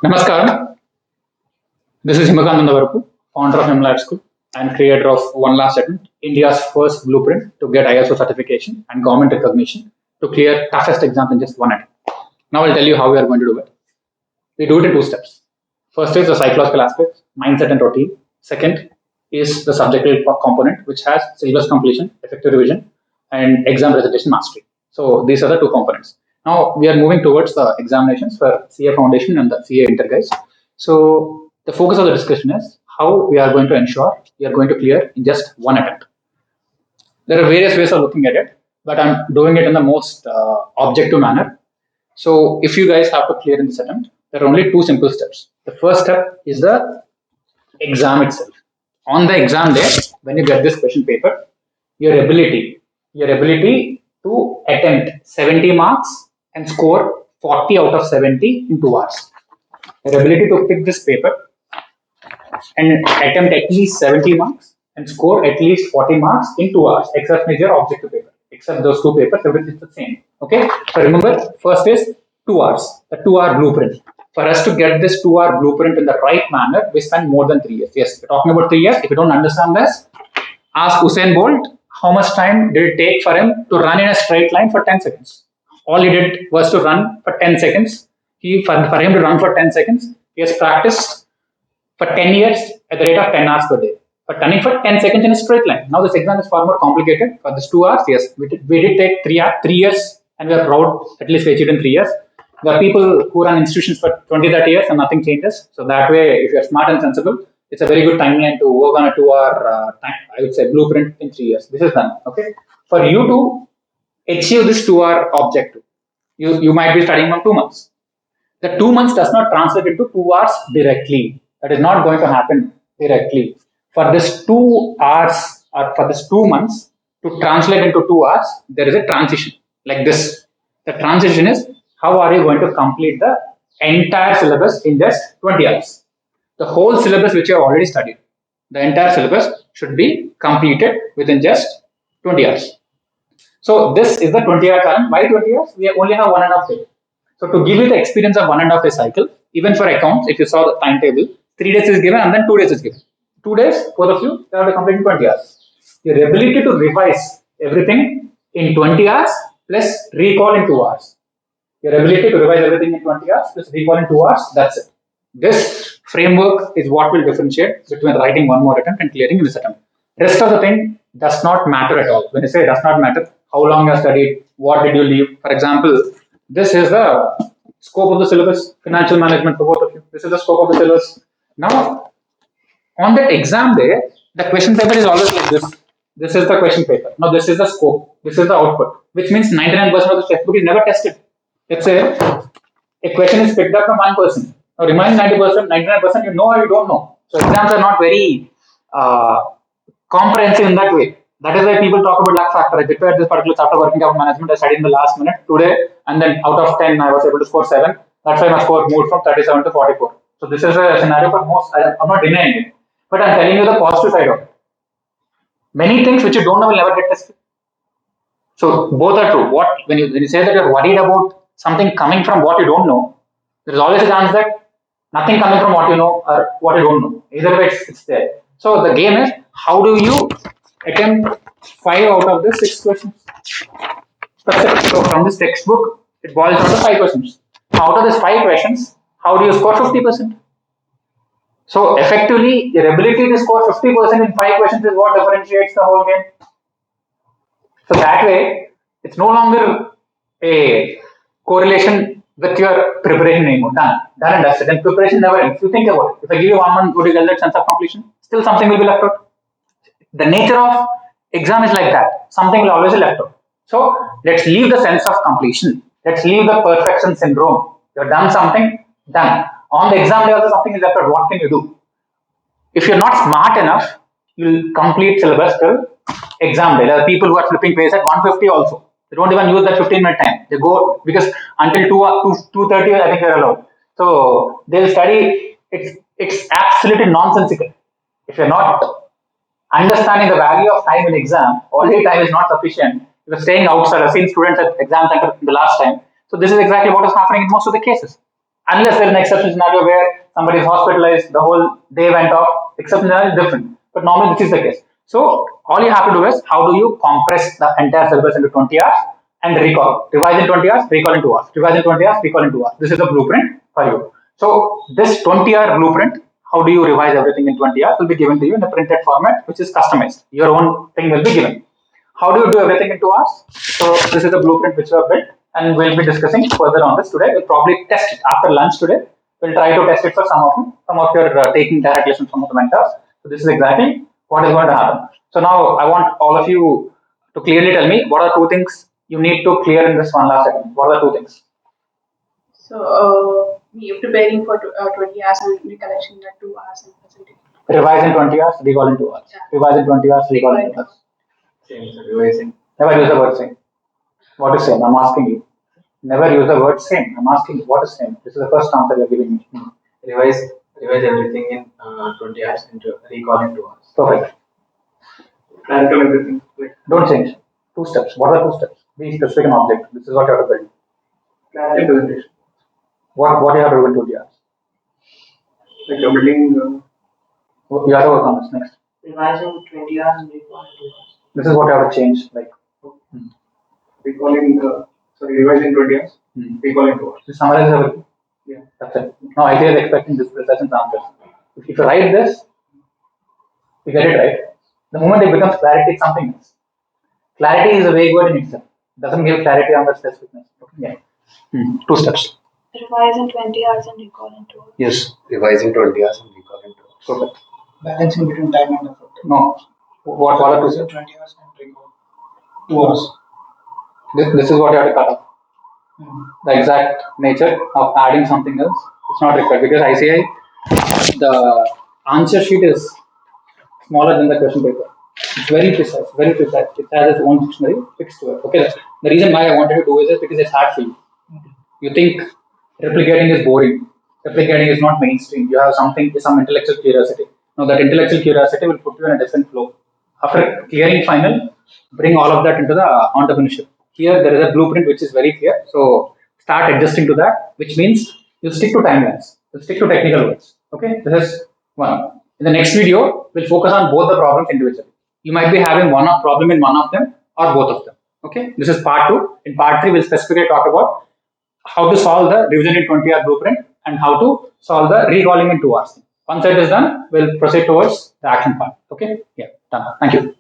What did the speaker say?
Namaskaram. This is Himakant Nandavarapu, founder of MLab School and creator of One Last Attempt, India's first blueprint to get ISO certification and government recognition to clear toughest exams in just one attempt. Now I'll tell you how we are going to do it. We do it in two steps. First is the psychological aspect, mindset and routine. Second is the subjective component, which has syllabus completion, effective revision, and exam presentation mastery. So these are the two components. Now we are moving towards the examinations for CA Foundation and the CA Inter guys. So the focus of the discussion is how we are going to ensure we are going to clear in just one attempt. There are various ways of looking at it, but I'm doing it in the most objective manner. So if you guys have to clear in this attempt, there are only two simple steps. The first step is the exam itself. On the exam day, when you get this question paper, your ability to attempt 70 marks and score 40 out of 70 in 2 hours. Your ability to pick this paper and attempt at least 70 marks and score at least 40 marks in 2 hours, except major objective paper. Except those two papers, everything is the same. Okay. So remember, first is 2 hours, the 2 hour blueprint. For us to get this 2 hour blueprint in the right manner, we spend more than 3 years. Yes, we're talking about 3 years. If you don't understand this, ask Usain Bolt how much time did it take for him to run in a straight line for 10 seconds. All he did was to run for 10 seconds. For him to run for 10 seconds, he has practiced for 10 years at the rate of 10 hours per day. For running for 10 seconds in a straight line. Now this exam is far more complicated. For this 2 hours, yes, we did take 3 years and we are proud at least we achieved in 3 years. There are people who run institutions for 20, 30 years and nothing changes. So that way, if you're smart and sensible, it's a very good timeline to work on a 2 hour, I would say, blueprint in 3 years. This is done. Okay. For you to achieve this 2 hour objective, you might be studying for 2 months. The 2 months does not translate into 2 hours directly. That is not going to happen directly. For this 2 hours or for this 2 months to translate into 2 hours, there is a transition like this. The transition is how are you going to complete the entire syllabus in just 20 hours? The whole syllabus which you have already studied, the entire syllabus should be completed within just 20 hours. So this is the 20-hour challenge. Why 20 years? We only have 1.5 day. So to give you the experience of 1.5 day cycle, even for accounts, if you saw the timetable, 3 days is given and then 2 days is given. 2 days, both of you have to complete in 20 hours. Your ability to revise everything in 20 hours plus recall in 2 hours. Your ability to revise everything in 20 hours plus recall in 2 hours, that's it. This framework is what will differentiate between writing one more attempt and clearing this attempt. Rest of the thing does not matter at all. When I say it does not matter, how long you studied, what did you leave. For example, this is the scope of the syllabus, financial management for both of you. This is the scope of the syllabus. Now, on that exam day, the question paper is always like this. This is the question paper. Now, this is the scope. This is the output, which means 99% of the textbook is never tested. Let's say a question is picked up from one person. Now, remaining 90%, 99%, you know or you don't know. So, exams are not very comprehensive in that way. That is why people talk about luck factor. I prepared this particular chapter working capital management. I studied in the last minute today, and then out of 10, I was able to score 7. That's why my score moved from 37 to 44. So this is a scenario for most. I'm not denying it, but I'm telling you the positive side of it. Many things which you don't know will never get tested. So both are true. When you say that you're worried about something coming from what you don't know, there is always a chance that nothing coming from what you know or what you don't know. Either way, it's there. So the game is how do you attempt 5 out of the 6 questions. So from this textbook, it boils down to 5 questions. Out of these 5 questions, how do you score 50%? So effectively, your ability to score 50% in 5 questions is what differentiates the whole game. So that way, it's no longer a correlation with your preparation anymore. Done and dusted. And preparation never ends. You think about it. If I give you 1 month, would you get that sense of completion? Still something will be left out. The nature of exam is like that. Something will always be left out. So let's leave the sense of completion. Let's leave the perfection syndrome. You've done something, done. On the exam day also something is left out. What can you do? If you're not smart enough, you'll complete syllabus till exam day. There are people who are flipping pages at 150 also. They don't even use that 15-minute time. They go because until 2:30 I think they're allowed. So they'll study. It's absolutely nonsensical. If you're not understanding the value of time in exam, already time is not sufficient. You're staying outside. I've seen students at exam center the last time. So this is exactly what is happening in most of the cases. Unless there's an exception scenario where somebody is hospitalized, the whole day went off, exception scenario is different. But normally this is the case. So all you have to do is how do you compress the entire syllabus into 20 hours and recall. Revise in 20 hours, recall in 2 hours. Revise in 20 hours, recall in 2 hours. This is the blueprint for you. So this 20-hour blueprint, how do you revise everything in 20 hours will be given to you in a printed format which is customized. Your own thing will be given. How do you do everything in 2 hours? So this is the blueprint which we have built and we'll be discussing further on this today. We'll probably test it after lunch today. We'll try to test it for some of you. Some of you are taking direct lessons from the mentors. So this is exactly what is going to happen. So now I want all of you to clearly tell me what are two things you need to clear in this one last second. What are the two things? So we are preparing for 20 hours and recollection at 2 hours and presenting. Revise in 20 hours, recall in 2 hours. Yeah. Revise in 20 hours, recall in 2 hours. Same, sir. Revising. Never use the word same. What is same? I'm asking you. Never use the word same. I'm asking you, what is same? This is the first answer you're giving me. Revise everything in 20 hours and recall in 2 hours. Perfect. Clarity on everything. Don't change. 2 steps. What are 2 steps? Be specific and object. This is what you have to build. Clarity and presentation. What do you have to do in 20 hours? Like you're building. You have to work on this next. Revising 20 hours and recall in 2 hours. This is what you have to change. Like Recalling. Revising 20 hours. Recalling 2 hours. Just summarize everything. Yeah. That's it. Now ITA is expecting this precise answers. If you write this, you get it right. The moment it becomes clarity, it's something else. Clarity is a vague word in itself. It doesn't give clarity on the specificness. Okay. Yeah. 2 steps. Revise in 20 hours and recall in 2 hours. Yes. Revising 20 hours and recall in 2 hours. Perfect. Balancing between time and effort. No. What are 2 steps? 20 hours and recall. 2 hours. This is what you have to cut off. The exact nature of adding something else, it's not required because ICI, the answer sheet is smaller than the question paper. It's very precise, very precise. It has its own dictionary fixed to it. Okay, the reason why I wanted to do is just because it's hard for you. You think replicating is boring. Replicating is not mainstream. You have something, some intellectual curiosity. Now that intellectual curiosity will put you in a different flow. After clearing final, bring all of that into the entrepreneurship. Here there is a blueprint which is very clear. So start adjusting to that, which means you stick to timelines, you stick to technical words. Okay, this is one. In the next video, we'll focus on both the problems individually. You might be having one problem in one of them or both of them. Okay, this is part 2. In part 3, we'll specifically talk about how to solve the revision in 20-hour blueprint and how to solve the recalling in 2 hours. Once that is done, we'll proceed towards the action part. Okay, yeah, done. Thank you.